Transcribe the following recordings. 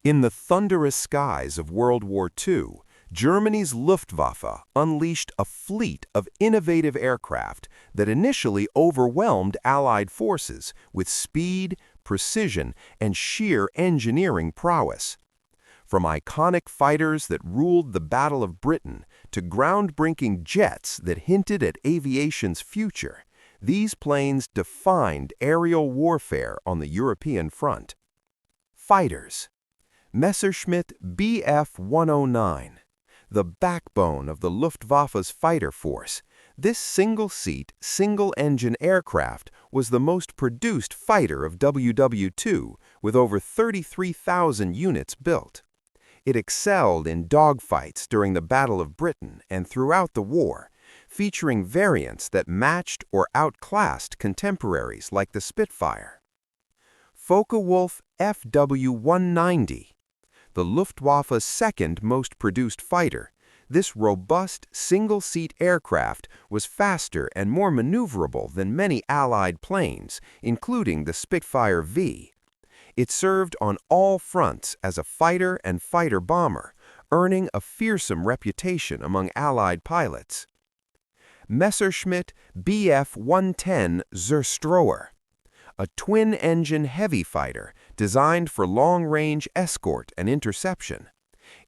In the thunderous skies of World War II, Germany's Luftwaffe unleashed a fleet of innovative aircraft that initially overwhelmed Allied forces with speed, precision, and sheer engineering prowess. From iconic fighters that ruled the Battle of Britain to groundbreaking jets that hinted at aviation's future, these planes defined aerial warfare on the European front. Fighters. Messerschmitt Bf 109. The backbone of the Luftwaffe's fighter force, this single-seat, single-engine aircraft was the most produced fighter of WW2 with over 33,000 units built. It excelled in dogfights during the Battle of Britain and throughout the war, featuring variants that matched or outclassed contemporaries like the Spitfire. Focke-Wulf Fw 190. The Luftwaffe's second most produced fighter, this robust single-seat aircraft was faster and more maneuverable than many Allied planes, including the Spitfire V. It served on all fronts as a fighter and fighter-bomber, earning a fearsome reputation among Allied pilots. Messerschmitt Bf 110 Zerstrower. A twin-engine heavy fighter designed for long-range escort and interception.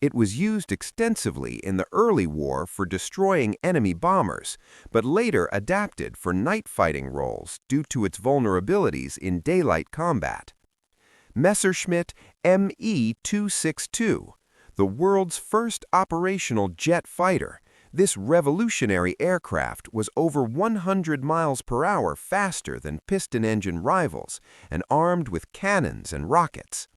It was used extensively in the early war for destroying enemy bombers, but later adapted for night fighting roles due to its vulnerabilities in daylight combat. Messerschmitt Me 262, the world's first operational jet fighter. This revolutionary aircraft was over 100 miles per hour faster than piston-engine rivals and armed with cannons and rockets.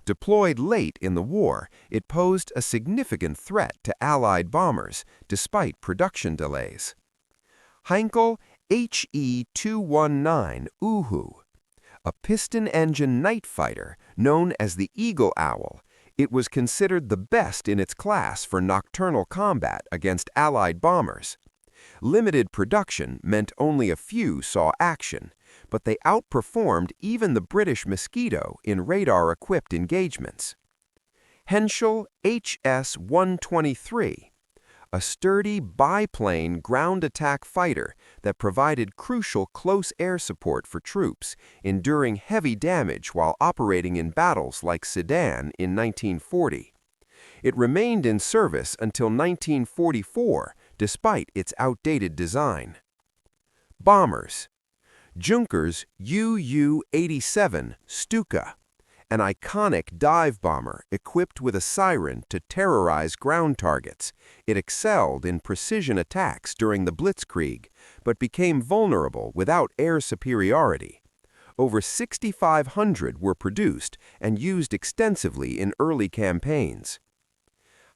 Deployed late in the war, it posed a significant threat to Allied bombers, despite production delays. Heinkel He 219 Uhu. A piston-engine night fighter known as the Eagle Owl, it was considered the best in its class for nocturnal combat against Allied bombers. Limited production meant only a few saw action, but they outperformed even the British Mosquito in radar-equipped engagements. Heinkel HS 123. A sturdy biplane ground attack fighter that provided crucial close air support for troops, enduring heavy damage while operating in battles like Sedan in 1940. It remained in service until 1944, despite its outdated design. Bombers. Junkers Ju-87 Stuka. An iconic dive bomber equipped with a siren to terrorize ground targets. It excelled in precision attacks during the Blitzkrieg, but became vulnerable without air superiority. Over 6,500 were produced and used extensively in early campaigns.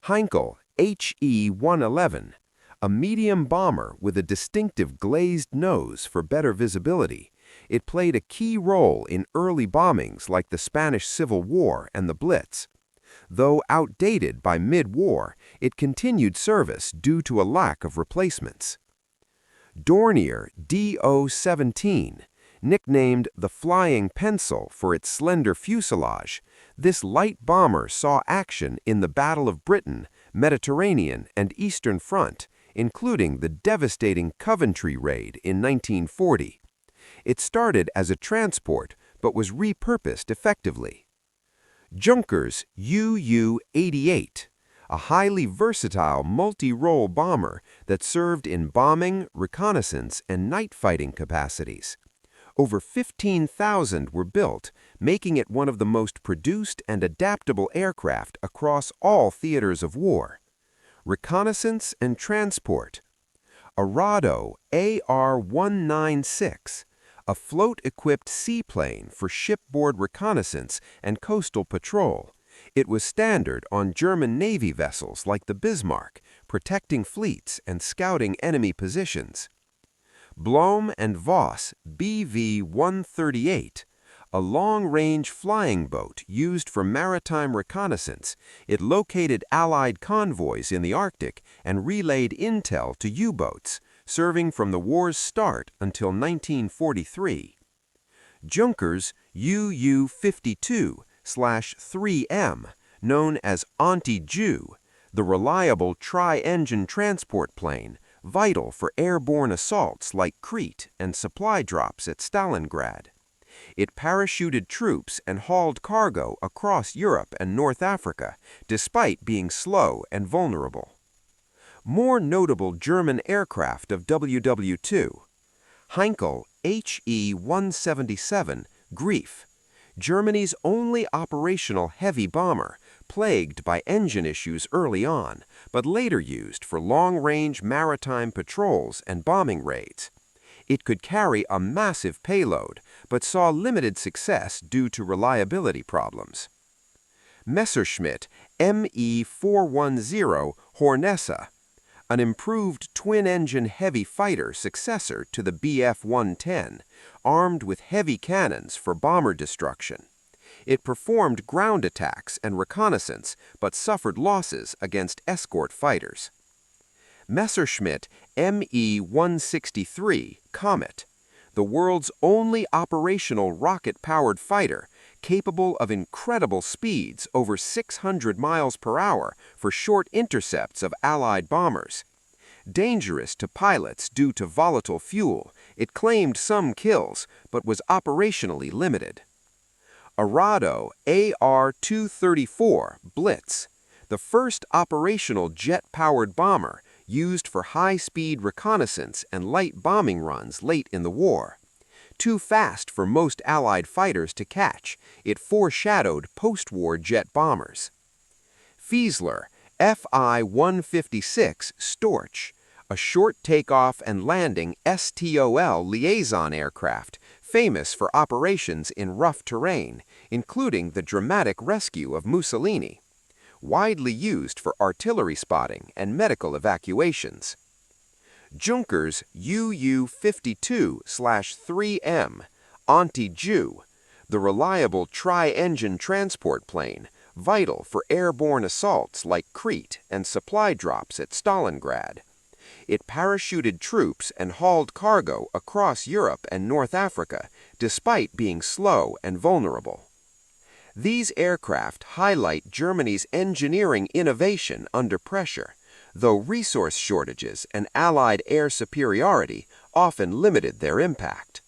Heinkel He 111, a medium bomber with a distinctive glazed nose for better visibility. It played a key role in early bombings like the Spanish Civil War and the Blitz. Though outdated by mid-war, it continued service due to a lack of replacements. Dornier Do-17, nicknamed the Flying Pencil for its slender fuselage, this light bomber saw action in the Battle of Britain, Mediterranean, and Eastern Front, including the devastating Coventry raid in 1940. It started as a transport, but was repurposed effectively. Junkers Ju-88, a highly versatile multi-role bomber that served in bombing, reconnaissance, and night fighting capacities. Over 15,000 were built, making it one of the most produced and adaptable aircraft across all theaters of war. Reconnaissance and transport. Arado Ar 196. A float-equipped seaplane for shipboard reconnaissance and coastal patrol. It was standard on German Navy vessels like the Bismarck, protecting fleets and scouting enemy positions. Blom and Voss BV 138, a long-range flying boat used for maritime reconnaissance. It located Allied convoys in the Arctic and relayed intel to U-boats, serving from the war's start until 1943. Junkers Ju-52/3M, known as Ju, the reliable tri-engine transport plane, vital for airborne assaults like Crete and supply drops at Stalingrad. It parachuted troops and hauled cargo across Europe and North Africa, despite being slow and vulnerable. More notable German aircraft of WW2: Heinkel He 177 Grief, Germany's only operational heavy bomber, plagued by engine issues early on, but later used for long-range maritime patrols and bombing raids. It could carry a massive payload, but saw limited success due to reliability problems. Messerschmitt Me 410 Hornisse, an improved twin-engine heavy fighter successor to the Bf 110, armed with heavy cannons for bomber destruction. It performed ground attacks and reconnaissance, but suffered losses against escort fighters. Messerschmitt Me 163 Comet, the world's only operational rocket-powered fighter, capable of incredible speeds over 600 miles per hour for short intercepts of Allied bombers. Dangerous to pilots due to volatile fuel, it claimed some kills, but was operationally limited. Arado Ar 234 Blitz, the first operational jet-powered bomber used for high-speed reconnaissance and light bombing runs late in the war. Too fast for most Allied fighters to catch, it foreshadowed post-war jet bombers. Fieseler Fi 156 Storch, a short takeoff and landing STOL liaison aircraft, famous for operations in rough terrain, including the dramatic rescue of Mussolini. Widely used for artillery spotting and medical evacuations. Junkers UU-52/3M Ju, the reliable tri-engine transport plane, vital for airborne assaults like Crete and supply drops at Stalingrad. It parachuted troops and hauled cargo across Europe and North Africa, despite being slow and vulnerable. These aircraft highlight Germany's engineering innovation under pressure, though resource shortages and Allied air superiority often limited their impact.